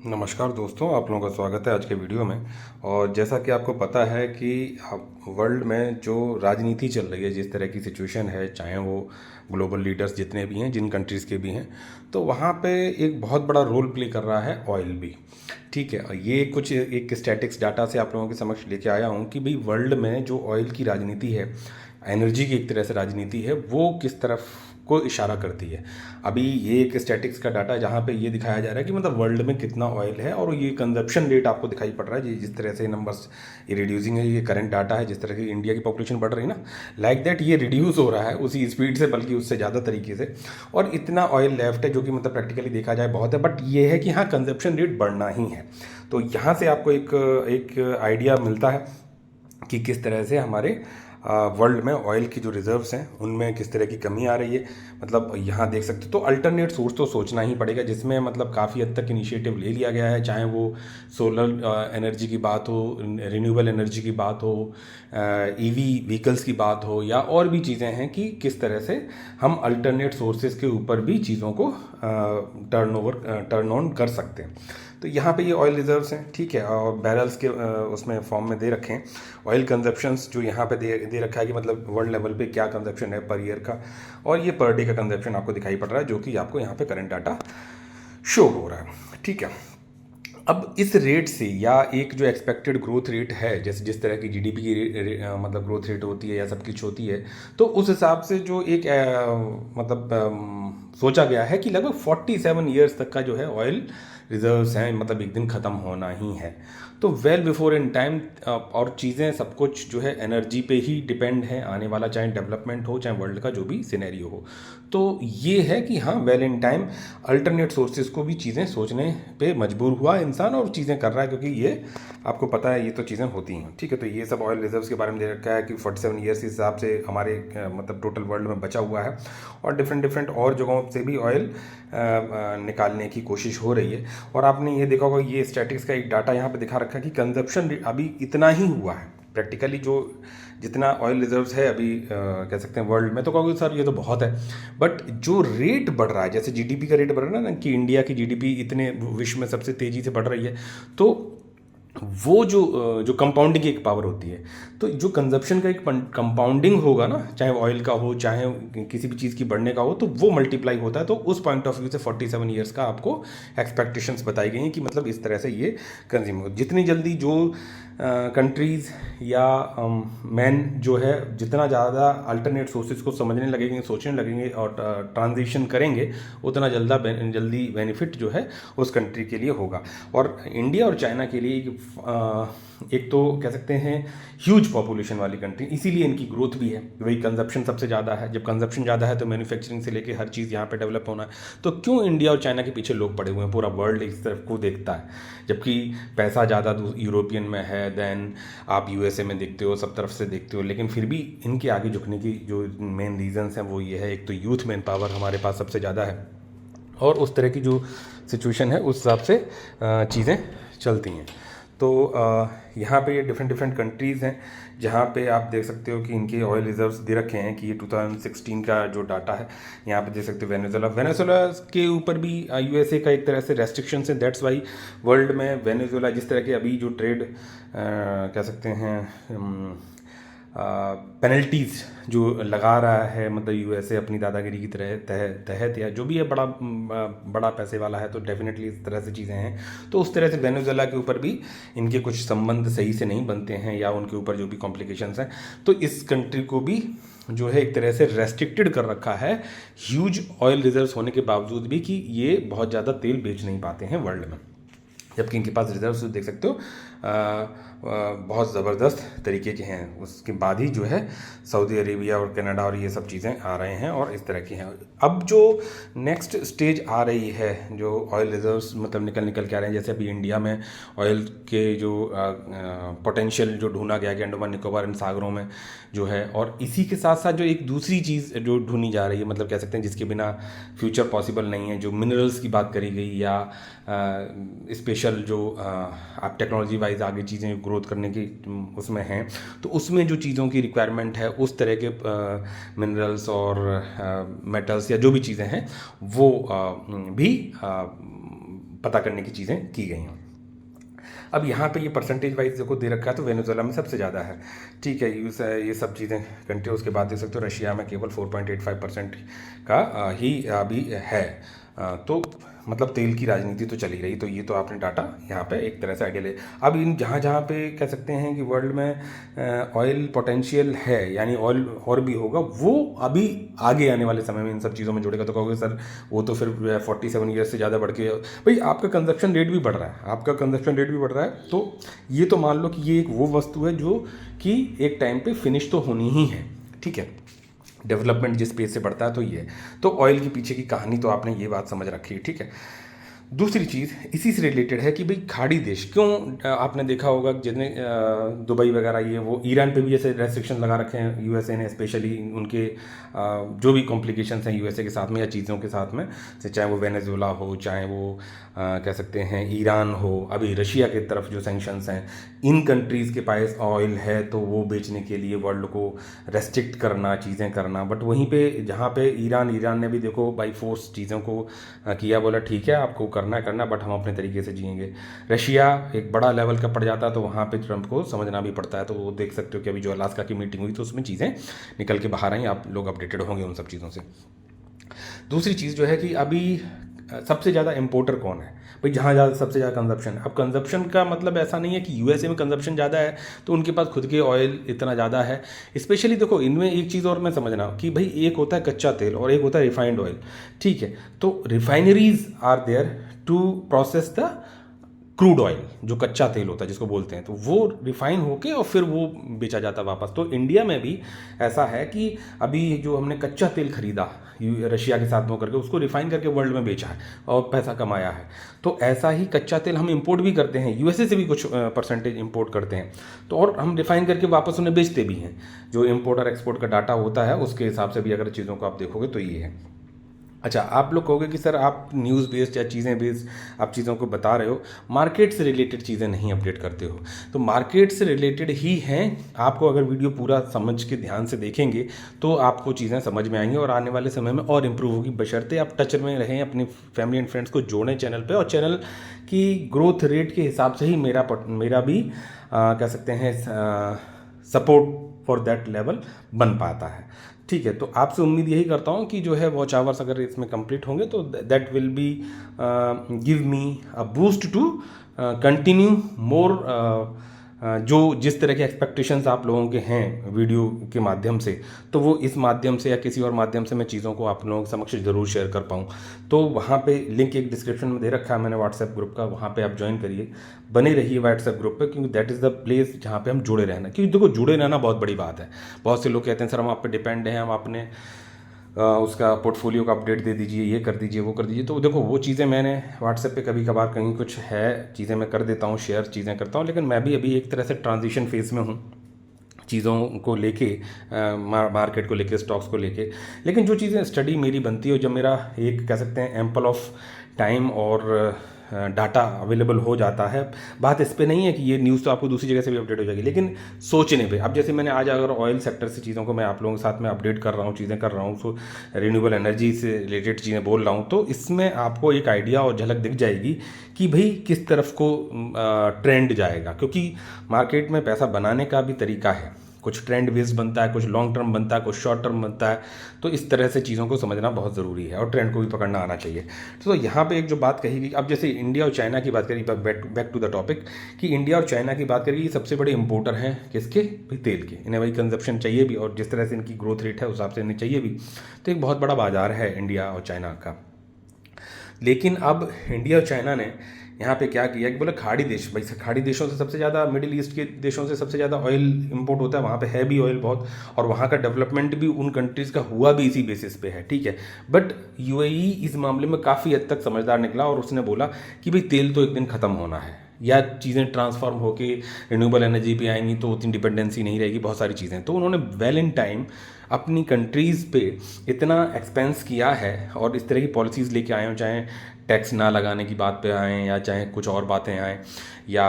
नमस्कार दोस्तों, आप लोगों का स्वागत है आज के वीडियो में। और जैसा कि आपको पता है कि वर्ल्ड में जो राजनीति चल रही है, जिस तरह की सिचुएशन है, चाहे वो ग्लोबल लीडर्स जितने भी हैं, जिन कंट्रीज़ के भी हैं, तो वहाँ पे एक बहुत बड़ा रोल प्ले कर रहा है ऑयल भी। ठीक है, और ये कुछ एक स्टैटिक्स डाटा से आप लोगों के समक्ष लेके आया हूँ कि भाई वर्ल्ड में जो ऑयल की राजनीति है, एनर्जी की एक तरह से राजनीति है, वो किस तरफ को इशारा करती है। अभी ये एक स्टैटिक्स का डाटा जहाँ पे ये दिखाया जा रहा है कि मतलब वर्ल्ड में कितना ऑयल है, और ये कंजप्शन रेट आपको दिखाई पड़ रहा है। जिस तरह से नंबर्स ये रिड्यूसिंग है, ये करंट डाटा है, जिस तरह की इंडिया की पॉपुलेशन बढ़ रही है ना, लाइक दैट ये रिड्यूस हो रहा है उसी स्पीड से, बल्कि उससे ज़्यादा तरीके से। और इतना ऑयल लेफ्ट है, जो कि मतलब प्रैक्टिकली देखा जाए बहुत है, बट ये है कि हाँ, कंजप्शन रेट बढ़ना ही है। तो यहाँ से आपको एक एक आइडिया मिलता है कि किस तरह से हमारे वर्ल्ड में ऑयल की जो रिजर्व्स हैं उनमें किस तरह की कमी आ रही है। मतलब यहाँ देख सकते हो, तो अल्टरनेट सोर्स तो सोचना ही पड़ेगा, जिसमें मतलब काफ़ी हद तक इनिशिएटिव ले लिया गया है, चाहे वो सोलर एनर्जी की बात हो, रिन्यूएबल एनर्जी की बात हो, ईवी व्हीकल्स की बात हो, या और भी चीज़ें हैं कि किस तरह से हम अल्टरनेट सोर्सेज के ऊपर भी चीज़ों को टर्न ऑन कर सकते हैं। तो यहाँ पे ये ऑयल रिजर्व्स हैं, ठीक है, और बैरल्स के उसमें फॉर्म में दे रखे हैं। ऑयल कंजप्शंस जो यहाँ पे दे रखा है कि मतलब वर्ल्ड लेवल पे क्या कंजप्शन है पर ईयर का, और ये पर डे का कंजप्शन आपको दिखाई पड़ रहा है, जो कि आपको यहाँ पे करंट डाटा शो हो रहा है। ठीक है, अब इस रेट से, या एक जो एक्सपेक्टेड ग्रोथ रेट है, जैसे जिस तरह की जीडीपी की मतलब ग्रोथ रेट होती है या सब कुछ होती है, तो उस हिसाब से जो एक मतलब सोचा गया है कि लगभग 47 ईयर्स तक का जो है ऑयल रिजर्व्स हैं, मतलब एक दिन ख़त्म होना ही है। तो वेल बिफोर इन टाइम, और चीज़ें सब कुछ जो है एनर्जी पे ही डिपेंड है आने वाला, चाहे डेवलपमेंट हो, चाहे वर्ल्ड का जो भी सिनेरियो हो। तो ये है कि हाँ, well in time alternate sources को भी चीज़ें सोचने पे मजबूर हुआ इंसान, और चीज़ें कर रहा है, क्योंकि ये आपको पता है ये तो चीज़ें होती हैं। ठीक है, तो ये सब ऑयल रिजर्व्स के बारे में दे रखा है कि 47 ईयर्स के हिसाब से हमारे मतलब टोटल वर्ल्ड में बचा हुआ है, और डिफरेंट डिफरेंट और जगहों से भी ऑयल निकालने की कोशिश हो रही है। और आपने ये देखा होगा, ये स्टैटिक्स का एक डाटा यहाँ पे दिखा रखा है कि कंजप्शन अभी इतना ही हुआ है प्रैक्टिकली, जो जितना ऑयल रिजर्व्स है अभी कह सकते हैं वर्ल्ड में, तो कहोगे सर ये तो बहुत है, बट जो रेट बढ़ रहा है, जैसे जीडीपी का रेट बढ़ रहा है ना, कि इंडिया की जीडीपी इतने विश्व में सबसे तेज़ी से बढ़ रही है, तो वो जो कंपाउंडिंग की एक पावर होती है, तो जो कंजप्शन का एक कंपाउंडिंग होगा ना, चाहे ऑयल का हो, चाहे किसी भी चीज़ की बढ़ने का हो, तो वो मल्टीप्लाई होता है। तो उस पॉइंट ऑफ व्यू से 47 ईयर्स का आपको एक्सपेक्टेशंस बताई गई हैं कि मतलब इस तरह से ये कंज्यूम हो। जितनी जल्दी जो कंट्रीज़ या मैन जो है जितना ज़्यादा अल्टरनेट सोर्सेज को समझने लगेंगे, सोचने लगेंगे और ट्रांजिशन करेंगे, उतना जल्दी बेनिफिट जो है उस कंट्री के लिए होगा। और इंडिया और चाइना के लिए एक तो कह सकते हैं ह्यूज पॉपुलेशन वाली कंट्री, इसीलिए इनकी ग्रोथ भी है, वही कंजप्शन सबसे ज़्यादा है। जब कंजप्शन ज़्यादा है तो मैन्युफैक्चरिंग से लेके हर चीज़ यहाँ पे डेवलप होना है। तो क्यों इंडिया और चाइना के पीछे लोग पड़े हुए हैं, पूरा वर्ल्ड इस तरफ को देखता है, जबकि पैसा ज़्यादा यूरोपियन में है, देन आप यूएसए में देखते हो, सब तरफ से देखते हो, लेकिन फिर भी इनके आगे झुकने की जो मेन रीजंस हैं वो ये है, एक तो यूथ मैन पावर हमारे पास सबसे ज़्यादा है, और उस तरह की जो सिचुएशन है उस हिसाब से चीज़ें चलती हैं। तो यहाँ पे ये डिफरेंट डिफरेंट कंट्रीज़ हैं जहाँ पे आप देख सकते हो कि इनके ऑयल रिजर्व्स दे रखे हैं कि ये 2016 का जो डाटा है, यहाँ पे देख सकते हो वेनेजुएला के ऊपर भी यूएसए का एक तरह से रेस्ट्रिक्शंस है। दैट्स वाई वर्ल्ड में वेनेजुएला जिस तरह के अभी जो ट्रेड कह सकते हैं पेनल्टीज़ जो लगा रहा है, मतलब यूएसए अपनी दादागिरी की तरह तहत या जो भी है, बड़ा पैसे वाला है, तो डेफिनेटली इस तरह से चीज़ें हैं। तो उस तरह से वेनेजुएला के ऊपर भी इनके कुछ संबंध सही से नहीं बनते हैं, या उनके ऊपर जो भी कॉम्प्लिकेशंस हैं, तो इस कंट्री को भी जो है एक तरह से रेस्ट्रिक्टेड कर रखा है, ह्यूज ऑयल रिजर्व्स होने के बावजूद भी, कि ये बहुत ज़्यादा तेल बेच नहीं पाते हैं वर्ल्ड में, जबकि इनके पास रिजर्व्स देख सकते हो बहुत ज़बरदस्त तरीके के हैं। उसके बाद ही जो है सऊदी अरेबिया और कनाडा और ये सब चीज़ें आ रहे हैं, और इस तरह की हैं। अब जो नेक्स्ट स्टेज आ रही है, जो ऑयल रिजर्व्स मतलब निकल के आ रहे हैं, जैसे अभी इंडिया में ऑयल के जो पोटेंशियल जो ढूंढा गया कि अंडमान निकोबार इन सागरों में जो है, और इसी के साथ साथ जो एक दूसरी चीज़ जो ढूंढी जा रही है, मतलब कह सकते हैं जिसके बिना फ्यूचर पॉसिबल नहीं है, जो मिनरल्स की बात करी गई, या स्पेशल जो आप टेक्नोलॉजी वाइज आगे चीज़ें ग्रोथ करने की उसमें हैं, तो उसमें जो चीज़ों की रिक्वायरमेंट है, उस तरह के मिनरल्स और मेटल्स या जो भी चीज़ें हैं वो भी पता करने की चीज़ें की गई हैं। अब यहाँ पे ये परसेंटेज वाइज देखो दे रखा है, तो वेनेजुएला में सबसे ज़्यादा है, ठीक है। ये सब चीज़ें कंट्री, उसके बाद देख सकते हो रशिया में केवल 4.85% का ही अभी है। तो मतलब तेल की राजनीति तो चली रही, तो ये तो आपने डाटा यहाँ पे एक तरह से आइडिया ले। अब इन जहाँ जहाँ पे कह सकते हैं कि वर्ल्ड में ऑयल पोटेंशियल है, यानी ऑयल और भी होगा, वो अभी आगे आने वाले समय में इन सब चीज़ों में जुड़ेगा। तो कहोगे सर वो तो फिर 47 ईयर्स से ज़्यादा बढ़ के, भाई आपका कंजप्शन रेट भी बढ़ रहा है, आपका कंजप्शन रेट भी बढ़ रहा है। तो ये तो मान लो कि ये एक वो वस्तु है जो कि एक टाइम पे फिनिश तो होनी ही है, ठीक है। डेवलपमेंट जिस पेज से बढ़ता है, तो ये है। तो ऑयल के पीछे की कहानी तो आपने ये बात समझ रखी है, ठीक है। दूसरी चीज़ इसी से रिलेटेड है कि भाई खाड़ी देश क्यों, आपने देखा होगा जितने दुबई वगैरह ये वो, ईरान पे भी ऐसे रेस्ट्रिक्शन लगा रखे हैं यूएसए ने, स्पेशली उनके जो भी कॉम्प्लिकेशंस हैं यूएसए के साथ में या चीज़ों के साथ में, चाहे वो वेनेजुएला हो, चाहे वो कह सकते हैं ईरान हो, अभी रशिया की तरफ जो सैंक्शंस हैं, इन कंट्रीज़ के पास ऑयल है तो वो बेचने के लिए वर्ल्ड को रेस्ट्रिक्ट करना, चीज़ें करना। बट वहीं पे जहाँ पे ईरान ने भी देखो बाई फोर्स चीज़ों को किया, बोला ठीक है आपको करना बट हम अपने तरीके से जिएंगे। रशिया एक बड़ा लेवल का पड़ जाता है, तो वहाँ पे ट्रंप को समझना भी पड़ता है। तो वो देख सकते हो कि अभी जो अलास्का की मीटिंग हुई तो उसमें चीज़ें निकल के बाहर आई, आप लोग अपडेटेड होंगे उन सब चीज़ों से। दूसरी चीज़ जो है कि अभी सबसे ज़्यादा इम्पोर्टर कौन है, भाई जहाँ ज़्यादा सबसे ज़्यादा कंजप्शन। अब कंजप्शन का मतलब ऐसा नहीं है कि यूएसए में कंजप्शन ज़्यादा है तो उनके पास खुद के ऑयल इतना ज़्यादा है। स्पेशली देखो इनमें एक चीज़ और मैं समझना कि भाई एक होता है कच्चा तेल और एक होता है रिफाइंड ऑयल, ठीक है। तो refineries are there to process the crude oil, जो कच्चा तेल होता है जिसको बोलते हैं, तो वो रिफाइन होके और फिर वो बेचा जाता है वापस। तो इंडिया में भी ऐसा है कि अभी जो हमने कच्चा तेल खरीदा रशिया के साथ में करके, उसको रिफाइन करके वर्ल्ड में बेचा है और पैसा कमाया है। तो ऐसा ही कच्चा तेल हम इंपोर्ट भी करते हैं, यूएसए से भी कुछ परसेंटेज इंपोर्ट करते हैं, तो और हम रिफाइन करके वापस उन्हें बेचते भी हैं। जो इंपोर्ट और एक्सपोर्ट का डाटा होता है उसके हिसाब से भी अगर चीज़ों को आप देखोगे तो ये है। अच्छा, आप लोग कहोगे कि सर आप न्यूज़ बेस्ड या चीज़ें बेस्ड आप चीज़ों को बता रहे हो, मार्केट से रिलेटेड चीज़ें नहीं अपडेट करते हो। तो मार्केट से रिलेटेड ही हैं, आपको अगर वीडियो पूरा समझ के ध्यान से देखेंगे तो आपको चीज़ें समझ में आएंगी और आने वाले समय में और इम्प्रूव होगी, बशर्ते आप टच में रहें, अपनी फैमिली एंड फ्रेंड्स को जोड़ें चैनल पर, और चैनल की ग्रोथ रेट के हिसाब से ही मेरा भी कह सकते हैं सपोर्ट फॉर दैट लेवल बन पाता है, ठीक है। तो आपसे उम्मीद यही करता हूँ कि जो है वॉच आवर्स अगर इसमें कंप्लीट होंगे तो that will be give me a boost to continue more, जो जिस तरह के एक्सपेक्टेशंस आप लोगों के हैं वीडियो के माध्यम से, तो वो इस माध्यम से या किसी और माध्यम से मैं चीज़ों को आप लोगों के समक्ष ज़रूर शेयर कर पाऊँ। तो वहाँ पे लिंक एक डिस्क्रिप्शन में दे रखा है मैंने व्हाट्सएप ग्रुप का, वहाँ पे आप ज्वाइन करिए, बने रहिए व्हाट्सएप ग्रुप पे, क्योंकि दैट इज़ द प्लेस जहाँ पे हम जुड़े रहना। क्योंकि देखो जुड़े रहना बहुत बड़ी बात है। बहुत से लोग कहते हैं सर हम आप पे डिपेंड हैं, हम अपने उसका पोर्टफोलियो का अपडेट दे दीजिए, ये कर दीजिए, वो कर दीजिए। तो देखो वो चीज़ें मैंने व्हाट्सएप पे कभी कभार कहीं कुछ है चीज़ें मैं कर देता हूँ, शेयर चीज़ें करता हूँ, लेकिन मैं भी अभी एक तरह से ट्रांजिशन फेज़ में हूँ चीज़ों को लेके, मार्केट को लेके, स्टॉक्स को लेके। लेकिन जो चीज़ें स्टडी मेरी बनती है, जब मेरा एक कह सकते हैं एम्पल ऑफ टाइम और डाटा अवेलेबल हो जाता है, बात इस पे नहीं है कि ये न्यूज़ तो आपको दूसरी जगह से भी अपडेट हो जाएगी, लेकिन सोचने पे। अब जैसे मैंने आज अगर ऑयल सेक्टर से चीज़ों को मैं आप लोगों के साथ में अपडेट कर रहा हूँ, चीज़ें कर रहा हूँ, तो रिन्यूएबल एनर्जी से रिलेटेड चीज़ें बोल रहा हूँ, तो इसमें आपको एक आइडिया और झलक दिख जाएगी कि भाई किस तरफ को ट्रेंड जाएगा। क्योंकि मार्केट में पैसा बनाने का भी तरीका है, कुछ ट्रेंड बेस्ड बनता है, कुछ लॉन्ग टर्म बनता है, कुछ शॉर्ट टर्म बनता है। तो इस तरह से चीज़ों को समझना बहुत ज़रूरी है और ट्रेंड को भी पकड़ना आना चाहिए। तो यहाँ पे एक जो बात कही गई, अब जैसे इंडिया और चाइना की बात करी, बैक टू द टॉपिक, कि इंडिया और चाइना की बात करी, ये सबसे बड़े इंपोर्टर हैं किसके, भाई तेल के। इन्हें भाई कंजप्शन चाहिए भी, और जिस तरह से इनकी ग्रोथ रेट है उस हिसाब से इन्हें चाहिए भी। तो एक बहुत बड़ा बाजार है इंडिया और चाइना का। लेकिन अब इंडिया और चाइना ने यहाँ पे क्या किया कि बोले खाड़ी देश, भाई खाड़ी देशों से सबसे ज़्यादा, मिडिल ईस्ट के देशों से सबसे ज़्यादा ऑयल इंपोर्ट होता है, वहाँ पे है भी ऑयल बहुत, और वहाँ का डेवलपमेंट भी उन कंट्रीज़ का हुआ भी इसी बेसिस पे है, ठीक है। बट यूएई इस मामले में काफ़ी हद तक समझदार निकला और उसने बोला कि भाई तेल तो एक दिन ख़त्म होना है, या चीज़ें ट्रांसफॉर्म होके रिन्यूएबल एनर्जी पे आएंगी तो उतनी डिपेंडेंसी नहीं रहेगी, बहुत सारी चीज़ें। तो उन्होंने वेल इन टाइम अपनी कंट्रीज़ पे इतना एक्सपेंस किया है और इस तरह की पॉलिसीज़ लेके आए हो, चाहे टैक्स ना लगाने की बात पे आएँ या चाहे कुछ और बातें आएँ, या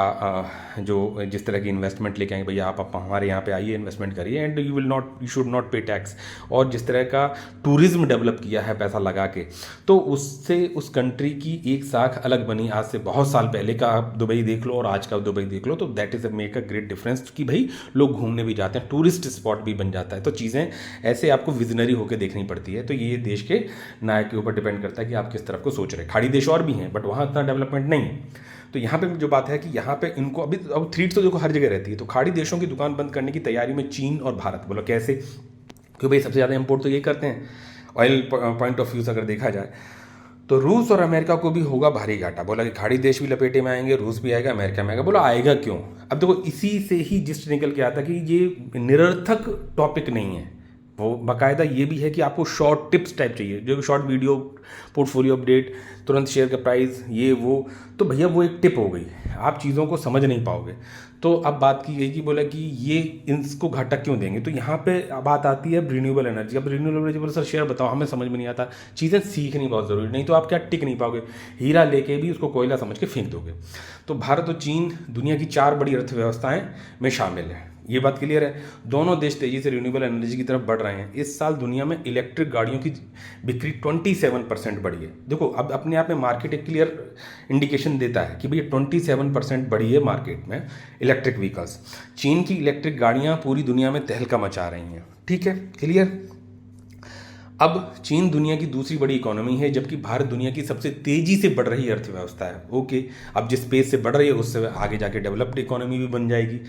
जो जिस तरह की इन्वेस्टमेंट लेके आएंगे, भैया आप हमारे यहाँ पे आइए, इन्वेस्टमेंट करिए एंड यू शुड नॉट पे टैक्स, और जिस तरह का टूरिज्म डेवलप किया है पैसा लगा के, तो उससे उस कंट्री की एक साख अलग बनी। आज से बहुत साल पहले का आप दुबई देख लो और आज का दुबई देख लो, तो that is make a great difference कि भाई लोग घूमने भी जाते हैं, टूरिस्ट स्पॉट भी बन जाता है। तो चीज़ें ऐसे आपको विजनरी होकर देखनी पड़ती है। तो ये देश के नायक के ऊपर डिपेंड करता है कि आप किस तरफ को सोच रहे हैं। खाड़ी देश और भी हैं बट वहाँ इतना डेवलपमेंट नहीं है। तो यहाँ पे जो बात है कि यहाँ पे इनको अभी अब थ्रीट तो देखो हर जगह रहती है। तो खाड़ी देशों की दुकान बंद करने की तैयारी में चीन और भारत, बोलो कैसे? क्योंकि भाई सबसे ज़्यादा इंपोर्ट तो यही करते हैं ऑयल पॉइंट ऑफ व्यू से अगर देखा जाए। तो रूस और अमेरिका को भी होगा भारी घाटा। बोला कि खाड़ी देश भी लपेटे में आएंगे, रूस भी आएगा, अमेरिका में आएगा। बोला आएगा क्यों? अब देखो इसी से ही जिस्ट निकल के आता कि ये निरर्थक टॉपिक नहीं है, वो बाकायदा ये भी है कि आपको शॉर्ट टिप्स टाइप चाहिए, जो शॉर्ट वीडियो, पोर्टफोलियो अपडेट, तुरंत शेयर का प्राइस, ये वो। तो भैया वो एक टिप हो गई, आप चीज़ों को समझ नहीं पाओगे। तो अब बात की गई कि बोला कि ये इसको घाटा क्यों देंगे। तो यहाँ पे बात आती है रिन्यूएबल एनर्जी। अब रिन्यूएबल एनर्जी बोले सर शेयर बताओ, हमें समझ में नहीं आता। चीज़ें सीखनी बहुत ज़रूरी, नहीं तो आप क्या टिक नहीं पाओगे। हीरा लेके भी उसको कोयला समझ के फेंक दोगे। तो भारत और चीन दुनिया की 4 बड़ी अर्थव्यवस्थाएं में शामिल है, ये बात क्लियर है। दोनों देश तेजी से रिन्यूएबल एनर्जी की तरफ बढ़ रहे हैं। इस साल दुनिया में इलेक्ट्रिक गाड़ियों की बिक्री 27% बढ़ी है। देखो अब अपने आप में मार्केट एक क्लियर इंडिकेशन देता है कि भैया 27% बढ़ी है मार्केट में इलेक्ट्रिक व्हीकल्स। चीन की इलेक्ट्रिक गाड़ियाँ पूरी दुनिया में तहलका मचा रही हैं। ठीक है, क्लियर। अब चीन दुनिया की दूसरी बड़ी इकोनॉमी है, जबकि भारत दुनिया की सबसे तेजी से बढ़ रही अर्थव्यवस्था है। ओके, अब जिस पेस से बढ़ रही है उससे आगे जाके डेवलप्ड इकोनॉमी भी बन जाएगी।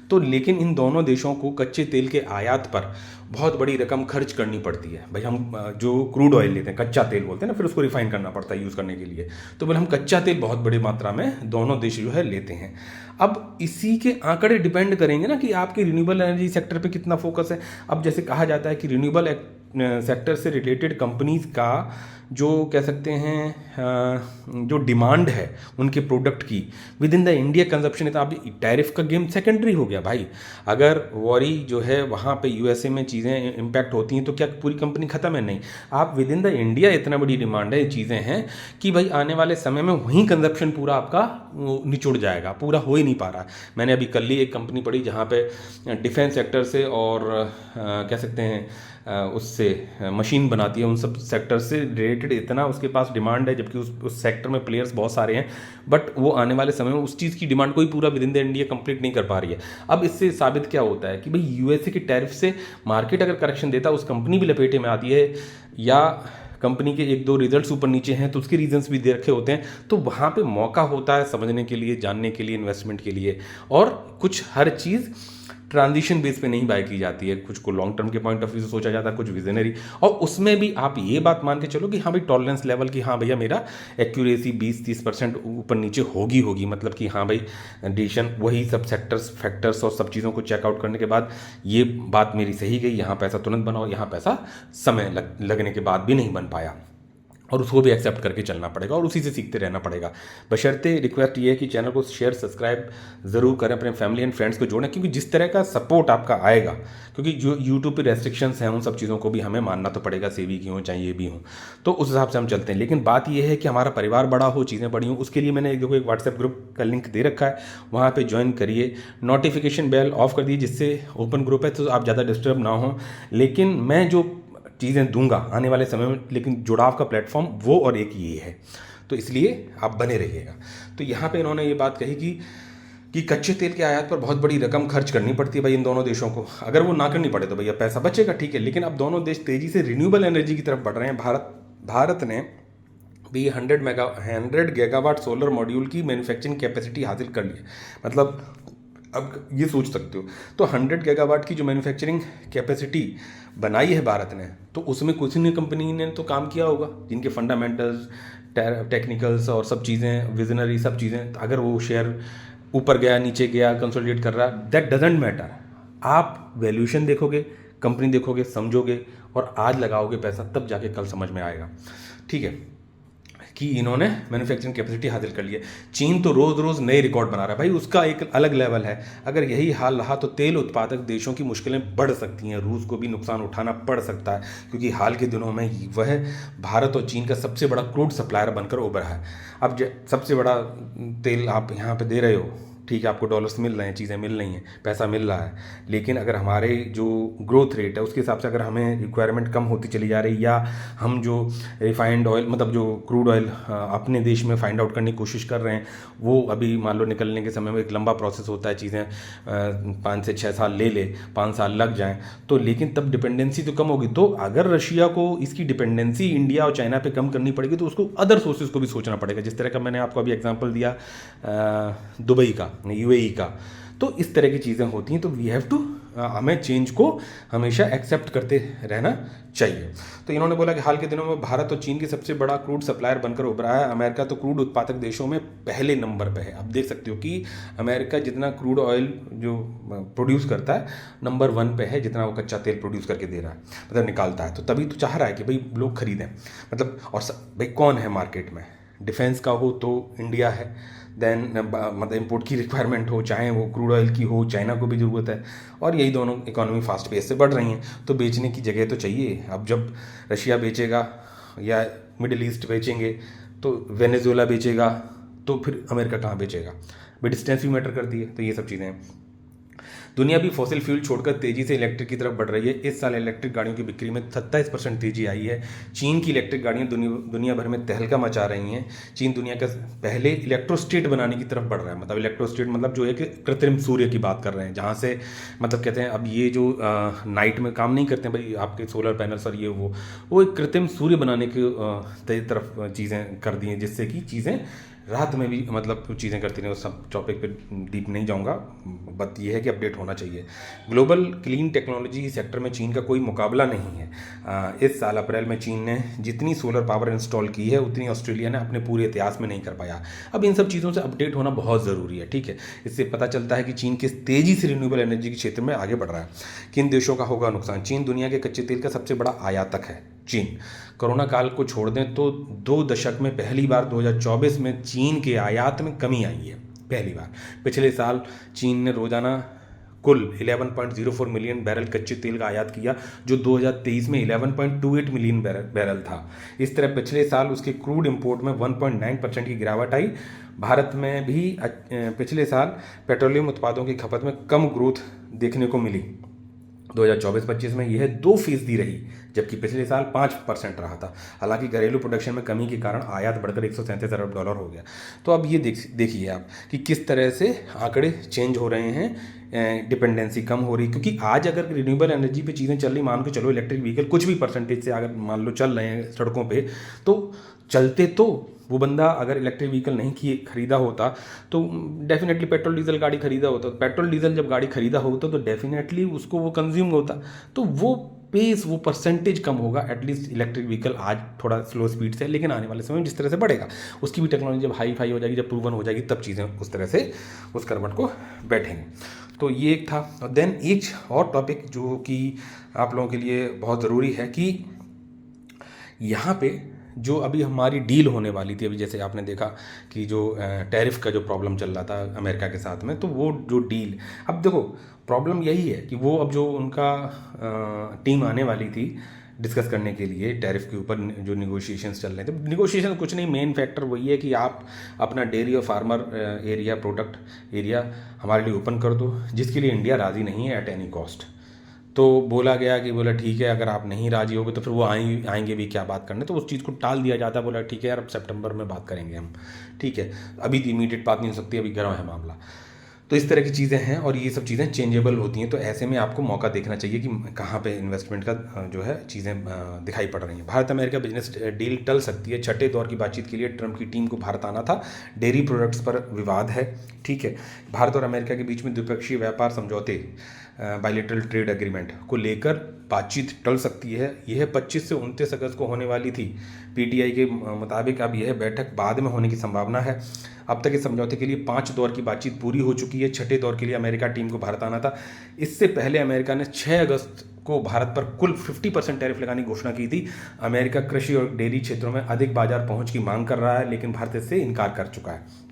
तो लेकिन इन दोनों देशों को कच्चे तेल के आयात पर बहुत बड़ी रकम खर्च करनी पड़ती है। भाई हम जो क्रूड ऑयल लेते हैं, कच्चा तेल बोलते हैं ना, फिर उसको रिफाइन करना पड़ता है यूज़ करने के लिए। तो बोले हम कच्चा तेल बहुत बड़ी मात्रा में दोनों देश जो है लेते हैं। अब इसी के आंकड़े डिपेंड करेंगे ना कि आपके रिन्यूएबल एनर्जी सेक्टर पे कितना फोकस है। अब जैसे कहा जाता है कि रिन्यूएबल सेक्टर से रिलेटेड कंपनीज का जो कह सकते हैं जो डिमांड है उनके प्रोडक्ट की with in the India consumption है। तो अब टैरिफ का गेम सेकेंडरी हो गया भाई। अगर वॉरी जो है वहाँ पे यूएसए में चीज़ें इम्पैक्ट होती हैं तो क्या पूरी कंपनी ख़त्म है? नहीं, आप विद इन द इंडिया इतना बड़ी डिमांड है, चीज़ें हैं कि भाई आने वाले समय में वहीं कंजप्शन पूरा आपका निचुड़ जाएगा, पूरा हो ही नहीं पा रहा। मैंने अभी कल ही एक कंपनी पढ़ी जहाँ पे डिफेंस सेक्टर से और कह सकते हैं उससे मशीन बनाती है, उन सब सेक्टर से रिलेटेड इतना उसके पास डिमांड है, जबकि उस सेक्टर में प्लेयर्स बहुत सारे हैं, बट वो आने वाले समय में उस चीज़ की डिमांड को ही पूरा with in the India complete नहीं कर पा रही है। अब इससे साबित क्या होता है कि भाई यूएसए के टैरिफ से मार्केट अगर करेक्शन देता है, उस कंपनी भी लपेटे में आती है, या कंपनी के 1-2 रिजल्ट्स ऊपर नीचे हैं तो उसके रीजंस भी दे रखे होते हैं। तो वहाँ पे मौका होता है समझने के लिए, जानने के लिए, इन्वेस्टमेंट के लिए। और कुछ हर चीज़ ट्रांजिशन बेस पे नहीं बाय की जाती है, कुछ को लॉन्ग टर्म के पॉइंट ऑफ व्यू से सोचा जाता है, कुछ विजनरी। और उसमें भी आप ये बात मान के चलो कि हाँ भाई टॉलरेंस लेवल की, हाँ भैया मेरा एक्यूरेसी 20-30% ऊपर नीचे होगी, मतलब कि हाँ भाई डिसीजन वही सब सेक्टर्स फैक्टर्स और सब चीज़ों को चेकआउट करने के बाद ये बात मेरी सही गई, यहाँ पैसा तुरंत बनाओ, यहाँ पैसा समय लगने के बाद भी नहीं बन पाया, और उसको भी एक्सेप्ट करके चलना पड़ेगा और उसी से सीखते रहना पड़ेगा। बशर्ते रिक्वेस्ट ये है कि चैनल को शेयर सब्सक्राइब ज़रूर करें, अपने फैमिली एंड फ्रेंड्स को जोड़ें, क्योंकि जिस तरह का सपोर्ट आपका आएगा, क्योंकि जो यूट्यूब पे रेस्ट्रिक्शंस हैं उन सब चीज़ों को भी हमें मानना तो पड़ेगा, सेवी की हों चाहे ये भी हों, तो उस हिसाब से हम चलते हैं। लेकिन बात ये है कि हमारा परिवार बड़ा हो, चीज़ें बड़ी हों, उसके लिए मैंने एक व्हाट्सएप ग्रुप का लिंक दे रखा है, वहाँ पर ज्वाइन करिए, नोटिफिकेशन बेल ऑफ कर दीजिए, जिससे ओपन ग्रुप है तो आप ज़्यादा डिस्टर्ब ना हो। लेकिन मैं जो चीज़ें दूंगा आने वाले समय में, लेकिन जुड़ाव का प्लेटफॉर्म वो और एक ये है, तो इसलिए आप बने रहिएगा। तो यहाँ पे इन्होंने ये बात कही कि कच्चे तेल के आयात पर बहुत बड़ी रकम खर्च करनी पड़ती है भाई इन दोनों देशों को। अगर वो ना करनी पड़े तो भैया पैसा बचेगा, ठीक है। लेकिन अब दोनों देश तेज़ी से रिन्यूएबल एनर्जी की तरफ बढ़ रहे हैं। भारत ने भी 100 गीगावाट सोलर मॉड्यूल की मैन्युफैक्चरिंग कैपेसिटी हासिल कर ली है। मतलब अब ये सोच सकते हो, तो 100 गीगावाट की जो मैन्युफैक्चरिंग कैपेसिटी बनाई है भारत ने, तो उसमें कुछ न कंपनी ने तो काम किया होगा, जिनके फंडामेंटल्स, टेक्निकल्स और सब चीज़ें, विजनरी सब चीज़ें, अगर वो शेयर ऊपर गया नीचे गया कंसोलिडेट कर रहा, दैट डजेंट मैटर। आप वैल्यूएशन देखोगे, कंपनी देखोगे, समझोगे और आज लगाओगे पैसा, तब जाके कल समझ में आएगा, ठीक है। कि इन्होंने मैन्युफैक्चरिंग कैपेसिटी हासिल कर ली है। चीन तो रोज़ रोज़ नए रिकॉर्ड बना रहा है भाई, उसका एक अलग लेवल है। अगर यही हाल रहा तो तेल उत्पादक देशों की मुश्किलें बढ़ सकती हैं, रूस को भी नुकसान उठाना पड़ सकता है, क्योंकि हाल के दिनों में वह भारत और चीन का सबसे बड़ा क्रूड सप्लायर बनकर उभरा है। अब सबसे बड़ा तेल आप यहाँ पे दे रहे हो, ठीक है, आपको डॉलर्स मिल रहे हैं, चीज़ें मिल रही हैं, पैसा मिल रहा है, लेकिन अगर हमारे जो ग्रोथ रेट है उसके हिसाब से अगर हमें रिक्वायरमेंट कम होती चली जा रही, या हम जो रिफाइंड ऑयल मतलब जो क्रूड ऑयल अपने देश में फाइंड आउट करने की कोशिश कर रहे हैं, वो अभी मान लो निकलने के समय में एक लंबा प्रोसेस होता है, चीज़ें 5 से 6 साल ले 5 साल लग जाएँ तो, लेकिन तब डिपेंडेंसी तो कम होगी। तो अगर रशिया को इसकी डिपेंडेंसी इंडिया और चाइना पे कम करनी पड़ेगी तो उसको अदर सोर्सेज को भी सोचना पड़ेगा। जिस तरह का मैंने आपको अभी एग्जांपल दिया दुबई का, यूएई का, तो इस तरह की चीज़ें होती हैं। तो वी हैव टू, हमें चेंज को हमेशा एक्सेप्ट करते रहना चाहिए। तो इन्होंने बोला कि हाल के दिनों में भारत और चीन की सबसे बड़ा क्रूड सप्लायर बनकर उभरा है। अमेरिका तो क्रूड उत्पादक देशों में पहले नंबर पे है। अब देख सकते हो कि अमेरिका जितना क्रूड ऑयल जो प्रोड्यूस करता है नंबर 1 पे है, जितना वो कच्चा तेल प्रोड्यूस करके दे रहा है, मतलब निकालता है। तो तभी तो चाह रहा है कि भाई लोग खरीदें, मतलब, और भाई कौन है मार्केट में, डिफेंस का हो तो इंडिया है, देन मतलब इंपोर्ट की रिक्वायरमेंट हो, चाहे वो क्रूड ऑयल की हो, चाइना को भी ज़रूरत है, और यही दोनों इकोनॉमी फास्ट पेस से बढ़ रही हैं, तो बेचने की जगह तो चाहिए। अब जब रशिया बेचेगा या मिडिल ईस्ट बेचेंगे तो वेनेजुएला बेचेगा, तो फिर अमेरिका कहाँ बेचेगा, भाई डिस्टेंस भी मैटर करती है। तो ये सब चीज़ें हैं। दुनिया भी फॉसिल फ्यूल छोड़कर तेजी से इलेक्ट्रिक की तरफ बढ़ रही है। इस साल इलेक्ट्रिक गाड़ियों की बिक्री में 27% तेजी आई है। चीन की इलेक्ट्रिक गाड़ियां दुनिया भर में तहलका मचा रही हैं। चीन दुनिया का पहले इलेक्ट्रो स्टेट बनाने की तरफ बढ़ रहा है। मतलब इलेक्ट्रो स्टेट मतलब जो है कि कृत्रिम सूर्य की बात कर रहे हैं, जहाँ से मतलब कहते हैं अब ये जो नाइट में काम नहीं करते हैं भाई, आपके सोलर पैनल्स और ये वो एक कृत्रिम सूर्य बनाने की तरफ चीज़ें कर दी हैं, जिससे कि चीज़ें रात में भी मतलब चीज़ें करती रहे। सब टॉपिक पे डीप नहीं जाऊंगा, बात ये है कि अपडेट होना चाहिए। ग्लोबल क्लीन टेक्नोलॉजी सेक्टर में चीन का कोई मुकाबला नहीं है। इस साल अप्रैल में चीन ने जितनी सोलर पावर इंस्टॉल की है उतनी ऑस्ट्रेलिया ने अपने पूरे इतिहास में नहीं कर पाया। अब इन सब चीज़ों से अपडेट होना बहुत ज़रूरी है, ठीक है। इससे पता चलता है कि चीन किस तेज़ी से रिन्यूएबल एनर्जी के क्षेत्र में आगे बढ़ रहा है। किन देशों का होगा नुकसान? चीन दुनिया के कच्चे तेल का सबसे बड़ा आयातक है। चीन कोरोना काल को छोड़ दें तो 2 दशक में पहली बार 2024 में चीन के आयात में कमी आई है, पहली बार। पिछले साल चीन ने रोजाना कुल 11.04 मिलियन बैरल कच्चे तेल का आयात किया, जो 2023 में 11.28 मिलियन बैरल था। इस तरह पिछले साल उसके क्रूड इंपोर्ट में 1.9% की गिरावट आई। भारत में भी पिछले साल पेट्रोलियम उत्पादों की खपत में कम ग्रोथ देखने को मिली। 2024-25 में यह 2% रही, जबकि पिछले साल 5% रहा था। हालांकि घरेलू प्रोडक्शन में कमी के कारण आयात बढ़कर $137 अरब हो गया। तो अब ये देखिए आप कि किस तरह से आंकड़े चेंज हो रहे हैं, डिपेंडेंसी कम हो रही, क्योंकि आज अगर रिन्यूएबल एनर्जी पे चीज़ें चल रही, मान के चलो इलेक्ट्रिक व्हीकल कुछ भी परसेंटेज से अगर मान लो चल रहे हैं सड़कों पे, तो चलते तो वो बंदा अगर इलेक्ट्रिक व्हीकल नहीं खरीदा होता तो डेफिनेटली पेट्रोल डीजल गाड़ी खरीदा होता। पेट्रोल डीजल जब गाड़ी खरीदा होता तो डेफिनेटली उसको वो कंज्यूम होता, तो वो पेस, वो परसेंटेज कम होगा। एटलीस्ट इलेक्ट्रिक व्हीकल आज थोड़ा स्लो स्पीड से, लेकिन आने वाले समय में जिस तरह से बढ़ेगा, उसकी भी टेक्नोलॉजी जब हाई फाई हो जाएगी, जब प्रूवन हो जाएगी, तब चीज़ें उस तरह से उस करवट को बैठेंगे। तो ये एक था। और देन एक और टॉपिक जो कि आप लोगों के लिए बहुत ज़रूरी है कि यहाँ पे जो अभी हमारी डील होने वाली थी, अभी जैसे आपने देखा कि जो टैरिफ का जो प्रॉब्लम चल रहा था अमेरिका के साथ में, तो वो जो डील, अब देखो प्रॉब्लम यही है कि वो अब जो उनका टीम आने वाली थी डिस्कस करने के लिए टैरिफ के ऊपर जो निगोशिएशंस चल रहे थे, निगोशिएशन कुछ नहीं, मेन फैक्टर वही है कि आप अपना डेयरी और फार्मर एरिया, प्रोडक्ट एरिया हमारे लिए ओपन कर दो, जिसके लिए इंडिया राज़ी नहीं है एट एनी कॉस्ट। तो बोला गया कि बोला ठीक है, अगर आप नहीं राजी होगे तो फिर वो आएंगे भी क्या बात करने, तो उस चीज़ को टाल दिया जाता है। बोला ठीक है यार, अब सितंबर में बात करेंगे हम, ठीक है, अभी इमीडिएट बात नहीं हो सकती, अभी गर्म है मामला। तो इस तरह की चीज़ें हैं और ये सब चीज़ें चेंजेबल होती हैं। तो ऐसे में आपको मौका देखना चाहिए कि कहाँ पे इन्वेस्टमेंट का जो है चीज़ें दिखाई पड़ रही हैं। भारत अमेरिका बिजनेस डील टल सकती है। छठे दौर की बातचीत के लिए ट्रंप की टीम को भारत आना था। डेयरी प्रोडक्ट्स पर विवाद है, ठीक है। भारत और अमेरिका के बीच में द्विपक्षीय व्यापार समझौते, बायलैटरल ट्रेड एग्रीमेंट को लेकर बातचीत टल सकती है। यह 25 से 29 अगस्त को होने वाली थी। पीटीआई के मुताबिक अब यह बैठक बाद में होने की संभावना है। अब तक इस समझौते के लिए 5 दौर की बातचीत पूरी हो चुकी है। छठे दौर के लिए अमेरिका टीम को भारत आना था। इससे पहले अमेरिका ने 6 अगस्त को भारत पर कुल 50% टैरिफ लगाने की घोषणा की थी। अमेरिका कृषि और डेयरी क्षेत्रों में अधिक बाजार पहुंच की मांग कर रहा है, लेकिन भारत इससे इनकार कर चुका है।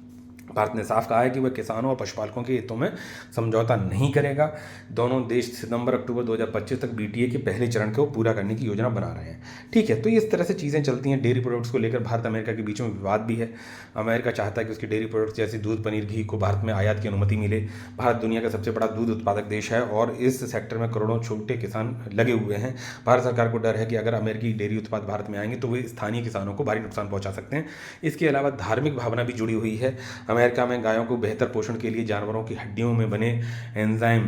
भारत ने साफ कहा है कि वह किसानों और पशुपालकों के हितों में समझौता नहीं करेगा। दोनों देश सितंबर-अक्टूबर 2025 तक बीटीए के पहले चरण को पूरा करने की योजना बना रहे हैं। ठीक है, तो इस तरह से चीज़ें चलती हैं। डेयरी प्रोडक्ट्स को लेकर भारत अमेरिका के बीच में विवाद भी है। अमेरिका चाहता है कि उसकी डेयरी प्रोडक्ट्स जैसे दूध, पनीर, घी को भारत में आयात की अनुमति मिले। भारत दुनिया का सबसे बड़ा दूध उत्पादक देश है और इस सेक्टर में करोड़ों छोटे किसान लगे हुए हैं। भारत सरकार को डर है कि अगर अमेरिकी डेयरी उत्पाद भारत में आएंगे तो वे स्थानीय किसानों को भारी नुकसान पहुंचा सकते हैं। इसके अलावा धार्मिक भावना भी जुड़ी हुई है। अमेरिका में गायों को बेहतर पोषण के लिए जानवरों की हड्डियों में बने एंजाइम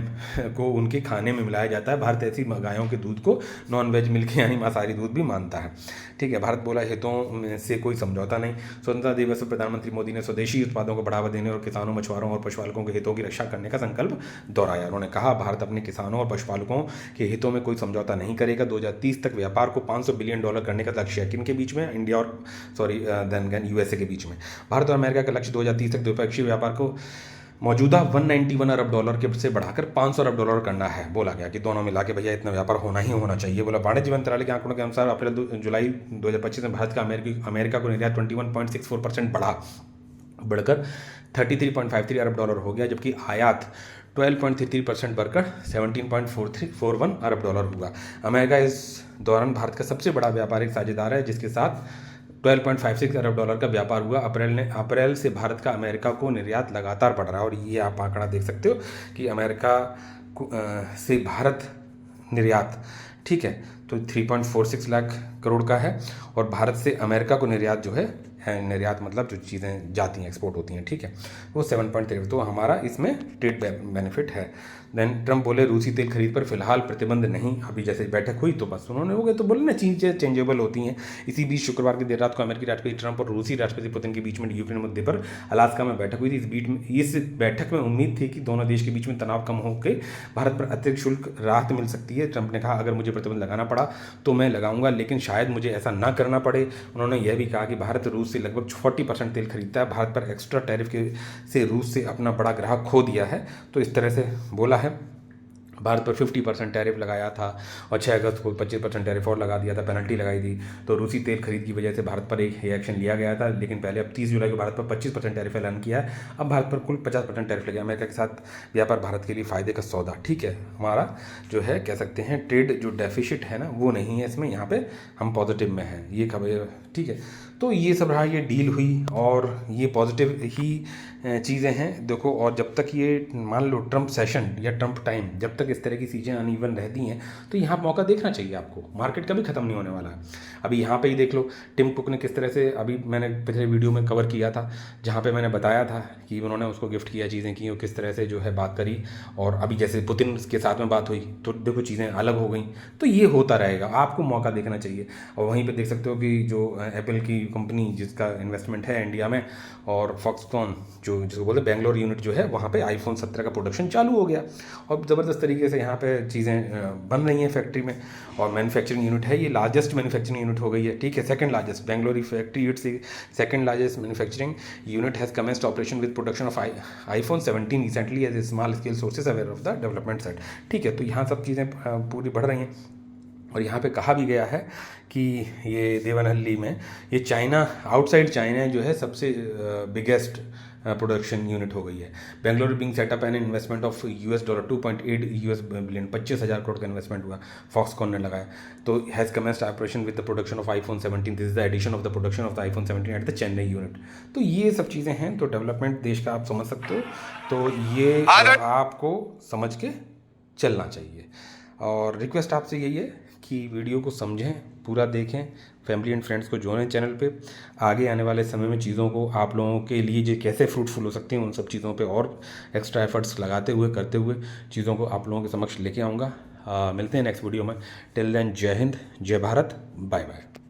को उनके खाने में मिलाया जाता है। भारत ऐसी गायों के दूध को नॉन वेज मिल्क यानी मांसाहारी दूध भी मानता है। ठीक है, भारत बोला हितों से कोई समझौता नहीं। स्वतंत्रता दिवस पर प्रधानमंत्री मोदी ने स्वदेशी उत्पादों को बढ़ावा देने और किसानों, मछुआरों और पशुपालकों के हितों की रक्षा करने का संकल्प दोहराया। उन्होंने कहा, भारत अपने किसानों और पशुपालकों के हितों में कोई समझौता नहीं करेगा। 2030 तक व्यापार को $500 बिलियन करने का लक्ष्य है। किनके बीच में? इंडिया और यूएसए के बीच में। भारत और अमेरिका का लक्ष्य 2030 तक द्विपक्षीय व्यापार को मौजूदा $191 अरब के से बढ़ाकर $500 अरब करना है। बोला गया कि दोनों मिला के भैया इतना व्यापार होना ही होना चाहिए। बोला, वाणिज्य मंत्रालय के आंकड़ों के अनुसार जुलाई 2025 में भारत का अमेरिका को निर्यात 21.64% बढ़कर $33.53 अरब हो गया, जबकि आयात 12.33% बढ़कर $17.41 अरब हुआ। अमेरिका इस दौरान भारत का सबसे बड़ा व्यापारिक साझेदार है, जिसके साथ $12.56 अरब का व्यापार हुआ। अप्रैल से भारत का अमेरिका को निर्यात लगातार बढ़ रहा है और ये आप आंकड़ा देख सकते हो कि अमेरिका से भारत निर्यात, ठीक है, तो 3.46 लाख करोड़ का है और भारत से अमेरिका को निर्यात जो है निर्यात मतलब जो चीज़ें जाती हैं, एक्सपोर्ट होती हैं, ठीक है, वो 7.3, तो हमारा इसमें ट्रेड बेनिफिट है। देन ट्रम्प बोले, रूसी तेल खरीद पर फिलहाल प्रतिबंध नहीं। अभी जैसे बैठक हुई तो बस उन्होंने हो गए, तो बोले ना चीज़ें चेंजेबल होती हैं। इसी बीच शुक्रवार की देर रात को अमेरिकी राष्ट्रपति ट्रंप और रूसी राष्ट्रपति पुतिन के बीच में यूक्रेन मुद्दे पर अलास्का में बैठक हुई थी। इस बैठक में उम्मीद थी कि दोनों देश के बीच में तनाव कम होकर भारत पर अतिरिक्त शुल्क राहत मिल सकती है। ट्रंप ने कहा, अगर मुझे प्रतिबंध लगाना पड़ा तो मैं लगाऊंगा, लेकिन शायद मुझे ऐसा ना करना पड़े। उन्होंने यह भी कहा कि भारत रूस से लगभग 40% तेल खरीदता है। भारत पर एक्स्ट्रा टैरिफ से रूस से अपना बड़ा ग्राहक खो दिया है। तो इस तरह से बोला है। भारत पर 50% टैरिफ लगाया था और 6 अगस्त को 25% टैरिफ और लगा दिया था, पेनल्टी लगाई थी। तो रूसी तेल खरीद की वजह से भारत पर एक एक्शन लिया गया था, लेकिन पहले अब 30 जुलाई को भारत पर 25% टैरिफ ऐलान किया है। अब भारत पर कुल 50% टैरिफ लगे। अमेरिका के साथ व्यापार भारत के लिए फ़ायदे का सौदा, ठीक है। हमारा जो है कह सकते हैं ट्रेड जो डेफिसिट है ना, वो नहीं है इसमें, यहाँ पे हम पॉजिटिव में हैं, ये खबर, ठीक है। तो ये सब रहा, ये डील हुई और ये पॉजिटिव ही चीज़ें हैं। देखो, और जब तक ये मान लो ट्रंप सेशन या ट्रंप टाइम, जब तक इस तरह की चीज़ें अनइवन रहती हैं तो यहाँ मौका देखना चाहिए आपको। मार्केट कभी ख़त्म नहीं होने वाला है। अभी यहाँ पे ही देख लो, टिम कुक ने किस तरह से, अभी मैंने पिछले वीडियो में कवर किया था जहाँ पे मैंने बताया था कि उन्होंने उसको गिफ्ट किया, चीज़ें की और किस तरह से जो है बात करी। और अभी जैसे पुतिन के साथ में बात हुई तो देखो चीज़ें अलग हो गई। तो ये होता रहेगा, आपको मौका देखना चाहिए। और वहीं पर देख सकते हो कि जो एप्पल की कंपनी जिसका इन्वेस्टमेंट है इंडिया में, और फॉक्सकॉन जिसको बोलते हैं बेंगलोर यूनिट जो है, वहाँ पे iPhone 17 का प्रोडक्शन चालू हो गया और ज़बरदस्त तरीके से यहाँ पे चीज़ें बन रही हैं फैक्ट्री में। और मैन्युफैक्चरिंग यूनिट है, ये लार्जेस्ट मैन्युफैक्चरिंग यूनिट हो गई है, ठीक है, second largest. Bangalore factory it's second largest manufacturing unit has commenced operation with production of iPhone 17 recently as a small scale sources aware of the development set, ठीक है। तो यहाँ सब चीज़ें पूरी बढ़ रही हैं। और यहाँ पे कहा भी गया है कि ये देवनहल्ली में ये चाइना, आउटसाइड चाइना जो है सबसे बिगेस्ट प्रोडक्शन यूनिट हो गई है। Bangalore being set up an investment of $2.8 billion, 25,000 crore का इन्वेस्टमेंट हुआ, फॉक्सकॉन ने लगाया। तो has commenced operation with the production of iPhone 17, this is the addition of the production of the iPhone 17 at the Chennai unit. तो ये सब चीज़ें हैं, तो डेवलपमेंट देश का आप समझ सकते हो। तो ये आपको समझ के चलना चाहिए। और रिक्वेस्ट आपसे यही है कि वीडियो को समझें, पूरा देखें, फैमिली एंड फ्रेंड्स को जोड़ें चैनल पे। आगे आने वाले समय में चीज़ों को आप लोगों के लिए जो कैसे फ्रूटफुल हो सकती हैं, उन सब चीज़ों पे और एक्स्ट्रा एफर्ट्स लगाते हुए, करते हुए चीज़ों को आप लोगों के समक्ष लेके आऊँगा। मिलते हैं नेक्स्ट वीडियो में। टिल देन, जय हिंद, जय भारत, बाय बाय।